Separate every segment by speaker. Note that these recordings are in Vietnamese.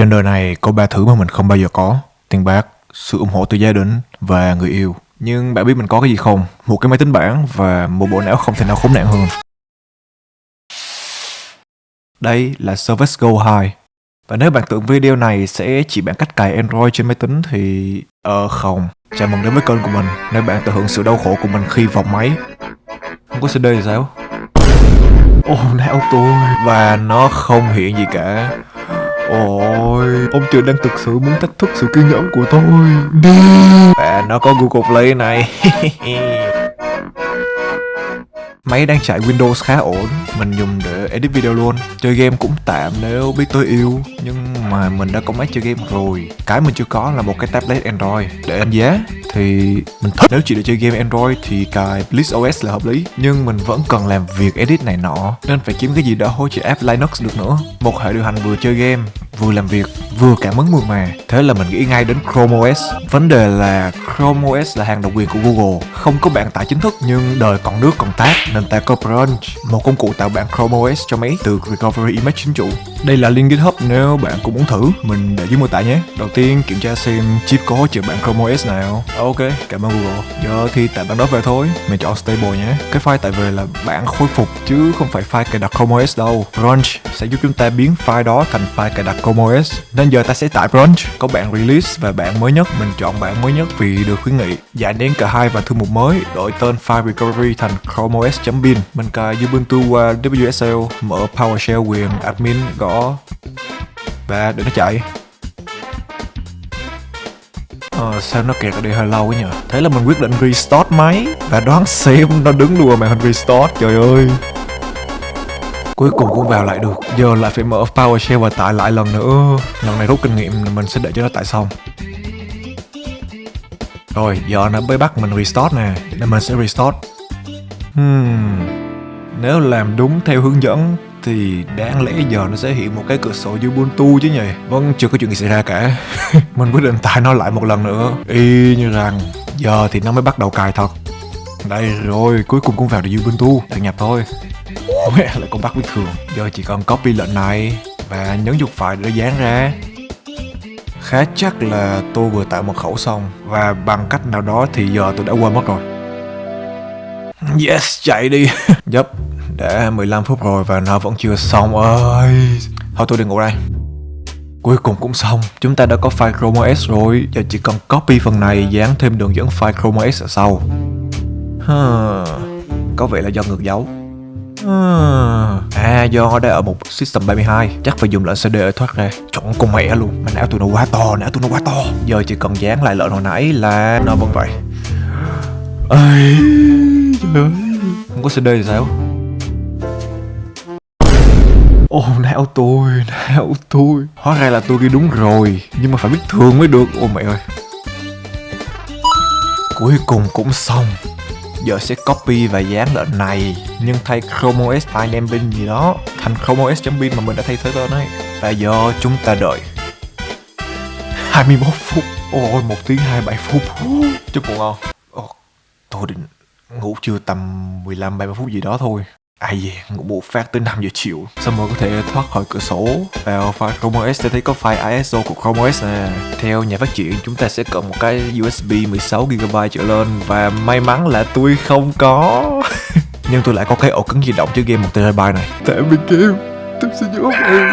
Speaker 1: Trên đời này có 3 thứ mà mình không bao giờ có: tiền bạc, sự ủng hộ từ gia đình và người yêu. Nhưng bạn biết mình có cái gì không? Một cái máy tính bảng và một bộ não không thể nào khốn nạn hơn. Đây là Surface Go 2. Và nếu bạn tưởng video này sẽ chỉ bạn cách cài Android trên máy tính thì... không. Chào mừng đến với kênh của mình, nơi bạn tận hưởng sự đau khổ của mình khi vòng máy. Không có CD thì sao? Não tôi. Và nó không hiện gì cả. Ôi, ông trời đang thực sự muốn thách thức sự kiên nhẫn của tôi. Đi. Và nó có Google Play này. Máy đang chạy Windows khá ổn, mình dùng để edit video luôn. Chơi game cũng tạm nếu biết tôi yêu. Nhưng mà mình đã có máy chơi game rồi. Cái mình chưa có là một cái tablet Android. Để đánh giá thì mình thích. Nếu chỉ để chơi game Android thì cài BlissOS là hợp lý. Nhưng mình vẫn cần làm việc edit này nọ, nên phải kiếm cái gì đó hỗ trợ app Linux được nữa. Một hệ điều hành vừa chơi game, vừa làm việc, vừa cảm hứng mượt mà. Thế là mình nghĩ ngay đến Chrome OS. Vấn đề là Chrome OS là hàng độc quyền của Google, không có bản tải chính thức. Nhưng đời còn nước còn tát nên ta có Brunch, một công cụ tạo bản Chrome OS cho máy từ Recovery Image chính chủ. Đây là link GitHub nếu bạn cũng muốn thử, mình để dưới mô tả nhé. Đầu tiên kiểm tra xem chip có hỗ trợ bản Chrome OS nào. Ok, cảm ơn Google. Giờ thì tạm bản đó về thôi, mình chọn stable nhé. Cái file tải về là bản khôi phục chứ không phải file cài đặt Chrome OS đâu. Brunch sẽ giúp chúng ta biến file đó thành file cài đặt Chrome OS. Nên giờ ta sẽ tải Brunch, có bản release và bản mới nhất. Mình chọn bản mới nhất vì được khuyến nghị. Giải nén cả hai và thư mục mới, đổi tên file recovery thành Chrome OS.bin. Mình cài Ubuntu qua WSL, mở PowerShell quyền admin, gõ và để nó chạy. Sao nó kẹt ở đây hơi lâu quá nhờ. Thế là mình quyết định restart máy và đoán xem nó đứng đùa màn hình restart. Trời ơi, cuối cùng cũng vào lại được. Giờ lại phải mở PowerShell và tải lại lần nữa. Lần này rút kinh nghiệm là mình sẽ để cho nó tải xong. Rồi giờ nó mới bắt mình restart nè, nên mình sẽ restart. Nếu làm đúng theo hướng dẫn thì đáng lẽ giờ nó sẽ hiện một cái cửa sổ Ubuntu chứ nhỉ. Vẫn chưa có chuyện gì xảy ra cả. Mình quyết định tải nó lại một lần nữa, y như rằng giờ thì nó mới bắt đầu cài thật. Đây rồi, cuối cùng cũng vào được Ubuntu. Đăng nhập thôi. Lại con bắt biết thường. Giờ chỉ cần copy lệnh này và nhấn chuột phải để nó dán ra. Khá chắc là tôi vừa tạo mật khẩu xong, và bằng cách nào đó thì giờ tôi đã quên mất rồi. Yes, chạy đi. Dấp, đã 15 phút rồi và nó vẫn chưa xong ơi. Thôi tôi đi ngủ đây. Cuối cùng cũng xong, chúng ta đã có file Chrome OS rồi. Giờ chỉ cần copy phần này, dán thêm đường dẫn file Chrome OS ở sau. Có vẻ là do ngược dấu. Do đã ở một System 32, chắc phải dùng lệnh CD để thoát ra. Chọn con mẹ luôn, mà não tụi nó quá to, Giờ chỉ cần dán lại lệnh hồi nãy là nó vẫn vậy. Ây, trời ơi, không có CD thì sao? Não tôi. Hóa ra là tôi ghi đúng rồi, nhưng mà phải biết thường mới được. Mẹ ơi. Cuối cùng cũng xong. Giờ sẽ copy và dán lệnh này, nhưng thay Chrome OS file name bin gì đó thành Chrome OS.bin mà mình đã thay thế tên ấy. Và giờ chúng ta đợi 21 phút. 1 tiếng 27 phút. Chút ngủ ngon. Tôi định ngủ chưa tầm 15-30 phút gì đó thôi. Ai về ngủ bộ phát tới 5 giờ chiều. Xong rồi có thể thoát khỏi cửa sổ vào file Chrome OS để thấy có file ISO của Chrome OS nè. Theo nhà phát triển chúng ta sẽ cần một cái USB 16GB trở lên, và may mắn là tôi không có. Nhưng tôi lại có cái ổ cứng di động chứa game 1TB này. Tạm biệt game, tôi sẽ giúp em.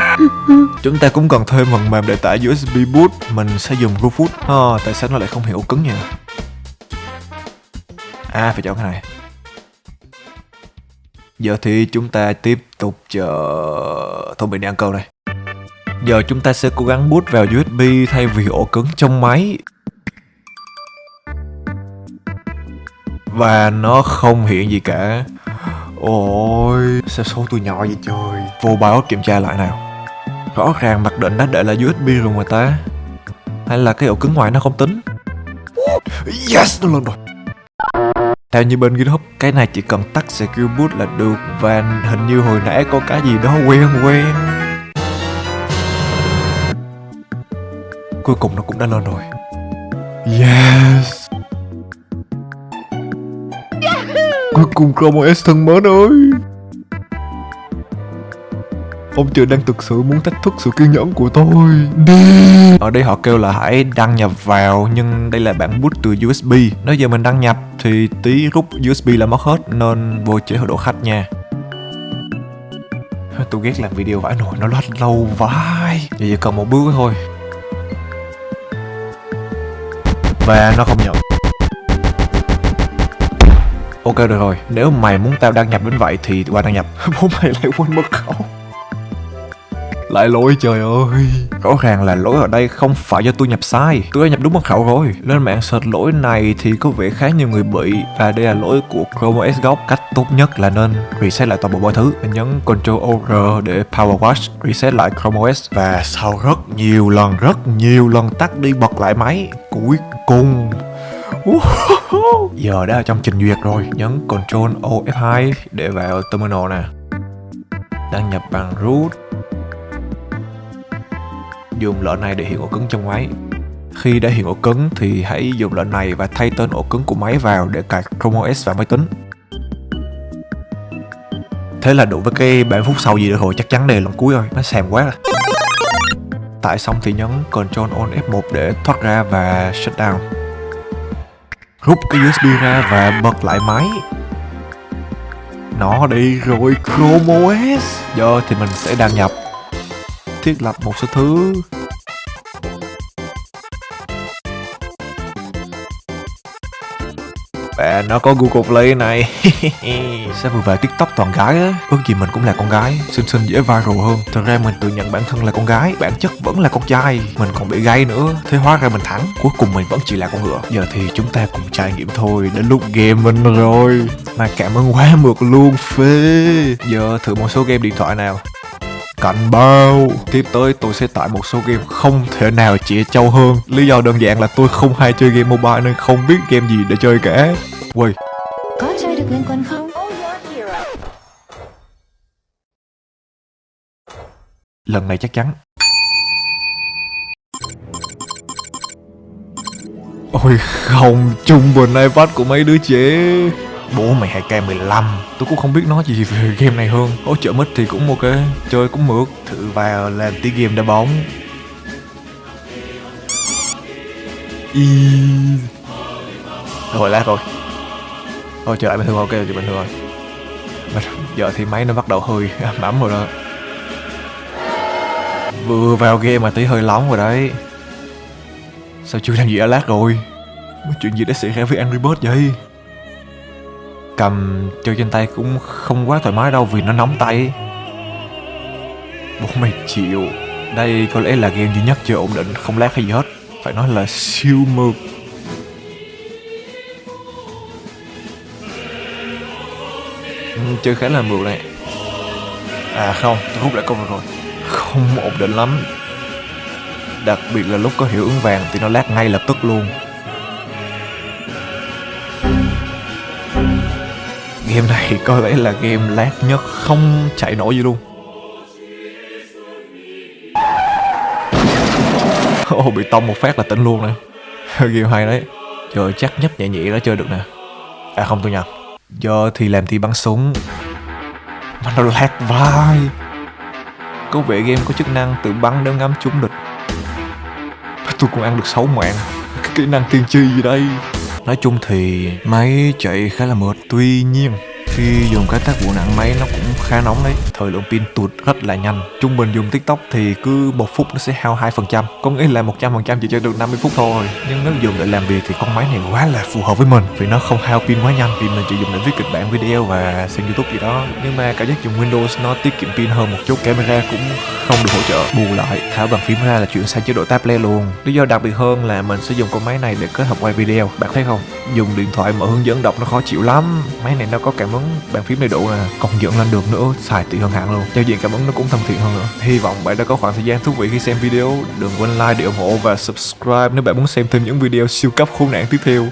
Speaker 1: Chúng ta cũng cần thêm phần mềm để tải USB boot. Mình sẽ dùng Rufus. Tại sao nó lại không hiểu ổ cứng nhỉ? Phải chọn cái này. Giờ thì chúng ta tiếp tục chờ. Thôi mình đi ăn cơm đây. Giờ chúng ta sẽ cố gắng boot vào USB thay vì ổ cứng trong máy. Và nó không hiện gì cả. Ôi, sao số tôi nhỏ vậy trời. Vô báo kiểm tra lại nào. Rõ ràng mặc định đã để là USB rồi mà ta. Hay là cái ổ cứng ngoài nó không tính? Yes, nó lên rồi. Theo như bên GitHub, cái này chỉ cần tắt Secure Boot là được. Và hình như hồi nãy có cái gì đó quen. Cuối cùng nó cũng đã lên rồi. Yes. Cuối cùng Chrome OS thân mến ơi. Ông trời đang thực sự muốn thách thức sự kiên nhẫn của tôi. Đi. Ở đây họ kêu là hãy đăng nhập vào, nhưng đây là bản boot từ USB. Nếu giờ mình đăng nhập thì tí rút USB là mất hết, nên vô chế độ khách nha. Tôi ghét làm video vãi nồi, nó load lâu vãi. Giờ chỉ cần một bước thôi. Và nó không nhận. Ok được rồi, nếu mày muốn tao đăng nhập đến vậy thì qua đăng nhập. Bố mày lại quên mật khẩu. Lại lỗi, trời ơi. Rõ ràng là lỗi ở đây không phải do tôi nhập sai, tôi đã nhập đúng mật khẩu rồi. Lên mạng search lỗi này thì có vẻ khá nhiều người bị, và đây là lỗi của Chrome OS gốc. Cách tốt nhất là nên reset lại toàn bộ mọi thứ. Mình nhấn Ctrl O R để power wash, reset lại Chrome OS, và sau rất nhiều lần tắt đi bật lại máy, cuối cùng giờ đã ở trong trình duyệt rồi. Nhấn Ctrl O F2 để vào terminal nè. Đăng nhập bằng root. Dùng lệnh này để hiện ổ cứng trong máy. Khi đã hiện ổ cứng thì hãy dùng lệnh này và thay tên ổ cứng của máy vào để cài Chrome OS vào máy tính. Thế là đủ với cái 30 phút sau gì được rồi, chắc chắn đây là lần cuối rồi, nó xàm quá rồi. Tải xong thì nhấn Ctrl On F1 để thoát ra và shutdown. Rút cái USB ra và bật lại máy. Nó đi rồi, Chrome OS. Giờ thì mình sẽ đăng nhập, thiết lập một số thứ. Và nó có Google Play này. Sao vừa vào TikTok toàn gái á. Ước gì mình cũng là con gái, xinh dễ viral hơn. Thật ra mình tự nhận bản thân là con gái, bản chất vẫn là con trai. Mình còn bị gay nữa, thế hóa ra mình thắng. Cuối cùng mình vẫn chỉ là con ngựa. Giờ thì chúng ta cùng trải nghiệm thôi. Đến lúc game mình rồi. Mà cảm ơn quá mượt luôn, phê. Giờ thử một số game điện thoại nào. Cảnh báo, tiếp tới tôi sẽ tải một số game không thể nào chĩa trâu hơn. Lý do đơn giản là tôi không hay chơi game mobile nên không biết game gì để chơi cả. Ui,
Speaker 2: có chơi được Liên Quân không?
Speaker 1: lần này chắc chắn. Ôi không, trung bình iPad của mấy đứa trẻ. Bố mày 2K15. Tôi cũng không biết nói gì về game này hơn. Hỗ trợ mic thì cũng ok, chơi cũng mượt. Thử vào làm tí game đá bóng. Rồi lát rồi. Thôi chờ lại bình thường, ok thì bình thường rồi. Giờ thì máy nó bắt đầu hơi ấm rồi đó. Vừa vào game mà tí hơi nóng rồi đấy. Sao chưa làm gì ở lát rồi? Mấy chuyện gì đã xảy ra với Angry Birds vậy? Cầm chơi trên tay cũng không quá thoải mái đâu vì nó nóng tay. Bố mày chịu. Đây có lẽ là game duy nhất chơi ổn định, không lag hay gì hết. Phải nói là siêu mượt. Chơi khá là mượt này. À không, tôi rút lại câu rồi. Không ổn định lắm. Đặc biệt là lúc có hiệu ứng vàng thì nó lag ngay lập tức luôn. Game này có lẽ là game lag nhất, không chạy nổi gì luôn. Bị tông một phát là tỉnh luôn này. Game hay đấy. Trời, chắc nhấp nhẹ nhẹ đã chơi được nè. À không, tôi nhầm. Giờ thì làm thì bắn súng. Mà nó lag vai. Có vẻ game có chức năng tự bắn để ngắm trúng địch. Tôi cũng ăn được 6 mạng. Cái kỹ năng tiên tri gì đây? Nói chung thì máy chạy khá là mượt. Tuy nhiên khi dùng cái tác vụ nặng máy nó cũng khá nóng đấy. Thời lượng pin tụt rất là nhanh. Trung bình dùng TikTok thì cứ 1 phút nó sẽ hao 2%. Có nghĩa là 100% chỉ chơi được 50 phút thôi. Nhưng nếu dùng để làm việc thì con máy này quá là phù hợp với mình, vì nó không hao pin quá nhanh. Vì mình chỉ dùng để viết kịch bản video và xem YouTube gì đó. Nhưng mà cảm giác dùng Windows nó tiết kiệm pin hơn một chút. Camera cũng không được hỗ trợ. Bù lại tháo bàn phím ra là chuyển sang chế độ tablet luôn. Lý do đặc biệt hơn là mình sẽ dùng con máy này để kết hợp quay video. Bạn thấy không? Dùng điện thoại mở hướng dẫn đọc nó khó chịu lắm. Máy này nó có cảm ứng bàn phím đầy đủ nè, còn dựng lên được nữa, xài tiện hơn hẳn luôn. Giao diện cảm ứng nó cũng thân thiện hơn nữa. Hy vọng bạn đã có khoảng thời gian thú vị khi xem video. Đừng quên like để ủng hộ và subscribe nếu bạn muốn xem thêm những video siêu cấp khốn nạn tiếp theo.